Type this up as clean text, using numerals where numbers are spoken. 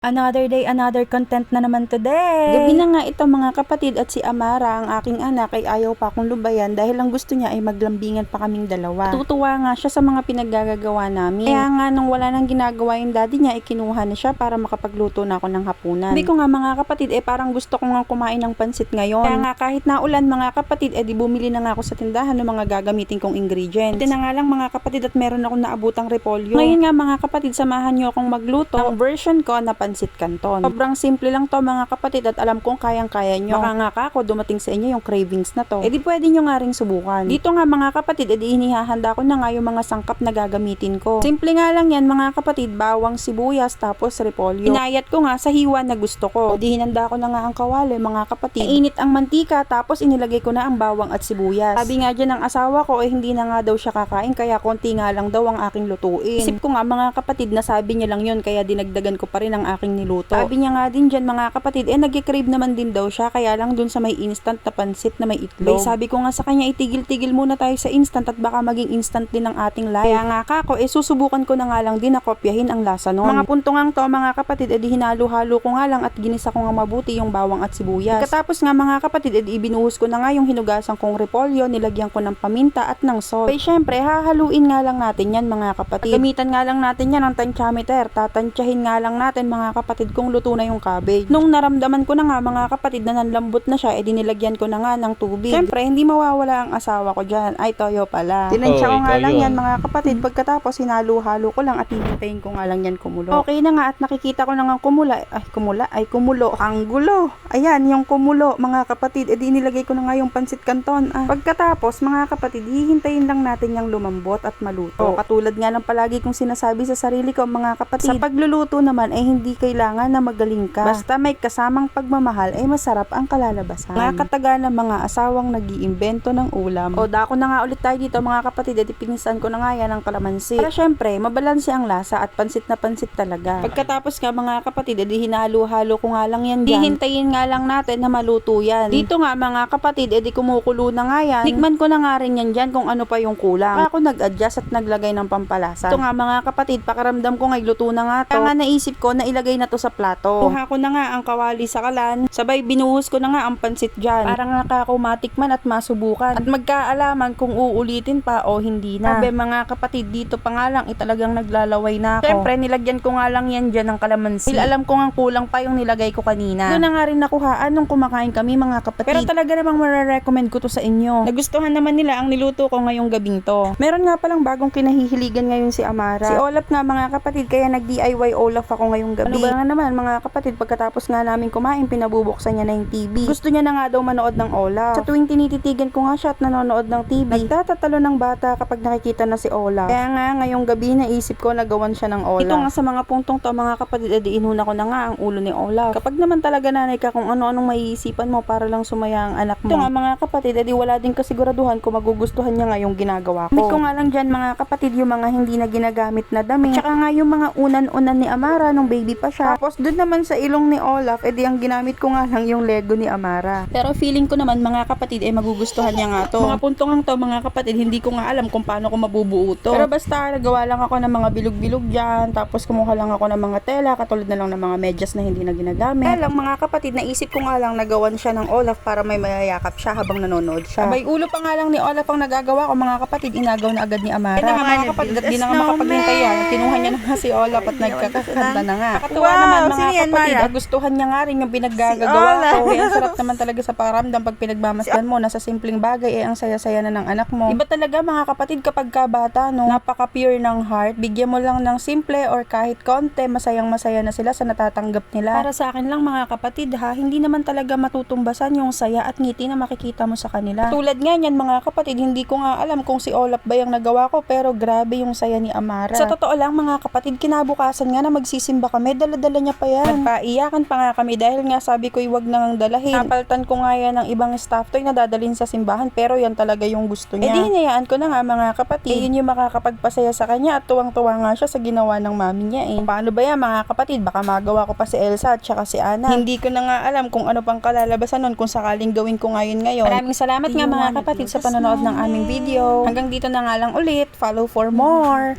Another day, another content na naman today. Gabi na nga ito mga kapatid at si Amara, ang aking anak, ay ayaw pa akong lubayan dahil ang gusto niya ay maglambingan pa kaming dalawa. Tutuwa nga siya sa mga pinaggagawa namin. Kaya nga nung wala nang ginagawa yung daddy niya, ikinuha na siya para makapagluto na ako ng hapunan. Sabi ko nga mga kapatid, parang gusto ko nga kumain ng pansit ngayon. Kaya nga kahit naulan mga kapatid, di bumili na nga ako sa tindahan ng mga gagamitin kong ingredients. Ito na nga lang mga kapatid at meron akong naabutang repolyo. Ngayon nga mga kapatid, samahan niyo akong magluto ng version ko na pansit canton. Sobrang simple lang to mga kapatid at alam kong kayang-kaya nyo. Baka nga ako dumating sa inyo yung cravings na to. Di pwede nyo nga ring subukan. Dito nga mga kapatid, di inihahanda ko na nga yung mga sangkap na gagamitin ko. Simple nga lang yan mga kapatid, bawang, sibuyas, tapos repolyo. Inayat ko nga sa hiwa na gusto ko. Di hinanda ko na nga ang kawali mga kapatid. Init ang mantika, tapos inilagay ko na ang bawang at sibuyas. Sabi nga dyan ng asawa ko, hindi na nga daw siya kakain, kaya konti nga lang daw ang aking lutuin. Isip ko nga mga kapatid, nasabi niya lang yun, kaya dinagdagan ko pa rin ang aking niluto. Sabi niya nga din dyan mga kapatid, nag-crave naman din daw siya, kaya lang dun sa may instant na pansit na may itlog. Sabi ko nga sa kanya, itigil-tigil muna tayo sa instant at baka maging instant din ang ating life. Kaya nga kako, susubukan ko na nga lang din na kopyahin ang lasa nun. Mga puntungang to mga kapatid, hinalo-halo ko nga lang at ginisa ko nga mabuti yung bawang at sibuyas. Pagkatapos nga mga kapatid, ibinuhos ko na nga yung hinugasan kong repolyo, nilagyan ko ng paminta at ng salt. Kaya syempre, hahaluin nga lang natin yan mga kapatid. Gamitan nga lang natin yan ng tansyameter, tatansyahin nga lang natin mga kapatid kung luto na yung cabbage. Nung naramdaman ko na nga mga kapatid na nanlambot na siya, dinilagyan ko na nga ng tubig. Siyempre, hindi mawawala ang asawa ko dyan. Ay, toyo pala. Tinansya ko nga lang yan mga kapatid. Pagkatapos, hinalo-halo ko lang at hihintayin ko nga lang yan kumulo. Okay na nga at nakikita ko na nga kumulo. Ang gulo. Ayan, yung kumulo mga kapatid. Dinilagay ko na nga yung pansit canton. Pagkatapos, mga kapatid, hihintayin lang natin yung lumambot at maluto. Katulad nga ng palagi kong sinasabi sa sarili ko mga kapatid, sa pagluluto naman ay hindi kailangan na magaling ka. Basta may kasamang pagmamahal ay masarap ang kalalabasan. Mga kataga ng mga asawang nag-iimbento ng ulam. Dako na nga ulit tayo dito mga kapatid, pinsan ko na nga yan ang kalamansi. Para syempre, mabalanse ang lasa at pansit na pansit talaga. Pagkatapos nga mga kapatid, hinalo-halo ko nga lang yan dyan. Hihintayin nga lang natin na maluto yan. Dito nga mga kapatid, kumukulo na nga yan. Tikman ko na nga rin yan dyan kung ano pa yung kulang. Ako nag-adjust at naglagay ng pampalasa. Ito nga mga kapatid, pakiramdam ko nga luto na nga to. Kaya nga naisip ko na ilagay na to sa plato. Kuha ko na nga ang kawali sa kalan, sabay binuhos ko na nga ang pansit dyan. Parang nakakumatikman at masubukan. At magkaalaman kung uulitin pa o hindi na. Sabi mga kapatid, dito pa nga lang talagang naglalaway na ako. Siyempre, nilagyan ko nga lang yan dyan ng kalamansi. Alam ko nga kulang pa yung nilagay ko kanina. Doon na nga rin nakuhaan nung kumakain kami mga kapatid. Pero talaga namang marirecommend ko to sa inyo. Nagustuhan naman nila ang niluto ko ngayong gabing to. Meron nga palang bagong kinahihiligan ngayon si Amara. Si Olaf nga mga kapatid, kaya nag-DIY Olaf ako ngayong gabi. Ano ba nga naman mga kapatid, pagkatapos nga namin kumain, pinabubuksan niya na yung TV. Gusto niya na nga daw manood ng Olaf. Sa tuwing tinititigan ko nga siya at nanonood ng TV, nagtatatalo ng bata kapag nakikita na si Olaf. Kaya nga ngayong gabi naisip ko na gawan siya ng Olaf. Ito nga sa mga punktong to mga kapatid, inuna ko na nga ang ulo ni Olaf. Kapag naman talaga nanay ka kung ano-anong maiisipan mo para lang sumaya ang anak mo. Ito nga mga kapatid, wala din kasiguraduhan kung magugustuhan niya nga yung ginagawa ko. Damit ko nga lang dyan mga kapatid yung mga hindi na ginagamit na damit. Tsaka nga yung mga unan-unan ni Amara nung baby pa siya. Tapos doon naman sa ilong ni Olaf, ang ginamit ko nga lang yung Lego ni Amara. Pero feeling ko naman mga kapatid, magugustuhan niya nga to. Mga puntong to mga kapatid, hindi ko nga alam kung paano ko mabubuo to. Pero basta nagawa lang ako ng mga bilog-bilog dyan, tapos kumuha lang ako ng mga tela, katulad na lang ng mga medyas na hindi na ginagamit. Kaya lang mga kapatid, naisip ko nga lang nagawan siya ng Olaf para may mayayakap siya habang nanonood siya. Abay, ulo pa nga lang ni Olaf ang nagagawa ko mga kapatid, inagaw na agad ni Amara. Kaya nga mga kapatid, at di na nga makapaghintay yan. Kinuha niya na nga si Olaf at nagkakakanta na nga. Nakatuwa naman mga kapatid, gustuhan niya nga rin yung pinaggagawa ko. Kaya ang sarap naman talaga sa pakiramdam pag pinagmamasdan mo na sa simpleng bagay ang saya-saya na ng anak mo. Iba talaga mga kapatid kapag kabata, no? Napaka-pure ng heart. Bigyan mo lang ng simple or kahit konti, masayang-masaya na sila sa natatanggap nila. Para sa akin lang mga kapatid hindi naman talaga matutumbasan yung saya at ngiti na makikita mo sa kanila. Tulad nga yan mga kapatid, hindi ko nga alam kung si Olaf ba yung nagawa ko, pero grabe yung saya ni Amara. Sa totoo lang mga kapatid, kinabukasan nga na magsisimba kami, dala-dala niya pa yan. Nagpaiyakan pa nga kami dahil nga sabi ko wag nang dalahin. Napaltan ko nga yan ng ibang staff toy na dadalhin sa simbahan, pero yan talaga yung gusto niya. Hinayaan ko na nga mga kapatid. Yun yung makakapagpasaya sa kanya at tuwang-tuwa nga siya sa ginawa ng mami niya Paano ba yan mga kapatid? Baka magawa ko pa si Elsa at saka si Ana. Hindi ko na nga alam kung ano pang kalalabasan nun kung sakaling gawin ko ngayon. Maraming salamat nga mga kapatid sa panonood ng aming video. Hanggang dito na nga lang ulit. Follow for more.